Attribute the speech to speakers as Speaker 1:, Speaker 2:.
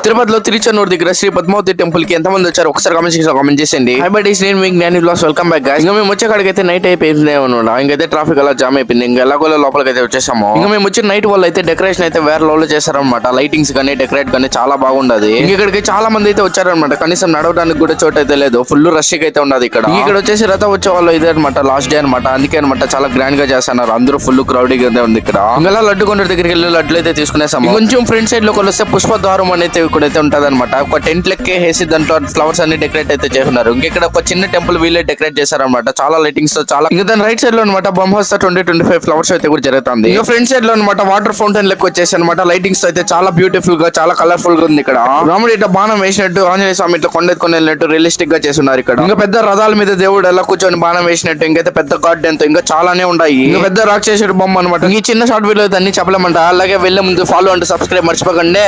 Speaker 1: తిరుపతిలో తిరుచెన్నూరు దగ్గర శ్రీ పద్మావతి టెంపుల్ కి ఎంతమంది వచ్చారు ఒకసారి కామెంట్ చేసేయండి. హై బై నేను మీకు జ్ఞాని వ్లాగ్స్ వెల్కమ్ బ్యాక్ గైస్. ఇంకా మేము వచ్చే కాడికైతే నైట్ అయిపోయింది అనమాట. ఇంకైతే ట్రాఫిక్ అలా జామ్ అయిపోయింది. ఇంకా ఎలాగోలో లోపలికి అయితే వచ్చేసాము. ఇంకా మేము వచ్చిన నైట్ వాళ్ళు అయితే డెకరేషన్ అయితే వేరే లో చేశారనమాట. లైటింగ్స్ కానీ డెకరేట్ కానీ చాలా బాగుండదు. ఇక్కడికి చాలా మంది అయితే వచ్చారనమాట. కనీసం నడవడానికి కూడా చోటు అయితే లేదు. ఫుల్ రష్ అయితే ఉండదు ఇక్కడ. ఇక్కడ వచ్చేసి రథ వచ్చే వాళ్ళు ఇదే అనమాట. లాస్ట్ డే అనమాట. అందుకే అనమాట చాలా గ్రాండ్ గా చేస్తున్నారు. అందరూ ఫుల్ క్రౌడీగా ఉంది ఇక్కడ. ఇంకా లడ్డు కొండ దగ్గరికి వెళ్ళి లడ్లు అయితే తీసుకునేసాము. కొంచెం ఫ్రంట్ సైడ్ లో కొలిస్తే పుష్ప ద్వారం అనేది ఇక్కడైతే ఉంటది అనమాట. ఒక టెంట్ లెక్కే వేసి దాంట్లో ఫ్లవర్స్ అన్ని డెకరేట్ అయితే చేస్తున్నారు. ఇక్కడ ఒక చిన్న టెంపుల్ వీళ్ళే డెకరేట్ చేశారనమాట. చాలా లైటింగ్స్ తో చాలా. ఇంకా దాని రైట్ సైడ్ లో అనమాట బ్రహ్మోత్సవ 2025 ఫ్లవర్స్ అయితే కూడా జరుగుతుంది. ఇంకా ఫ్రంట్ సైడ్ లో అనమాట వాటర్ ఫౌంటైన్ లెక్క వచ్చేసి అనమాట. లైటింగ్స్ తో అయితే చాలా బ్యూటిఫుల్ గా చాలా కలర్ఫుల్ గా ఉంది ఇక్కడ. రాముడు ఇట్లా బాణం వేసినట్టు, ఆంజనేయ స్వామి ఇట్లా కొండెత్తుకొని వెళ్ళినట్టు రియలిస్టిక్ గా చేస్తున్నారు ఇక్కడ. ఇంకా పెద్ద రథాల మీద దేవుడు ఎలా కూర్చొని బాణం వేసినట్టు, ఇంకైతే పెద్ద గార్డెన్ తో ఇంకా చాలానే ఉన్నాయి. ఇంకా పెద్ద రాక్షసుడు బొమ్మ అనమాట. ఈ చిన్న షార్ట్ వీడియో అన్ని చెప్పలేమంట. అలాగే వెళ్లే ముందు ఫాలో అండ్ సబ్స్క్రైబ్ మర్చిపోకండి.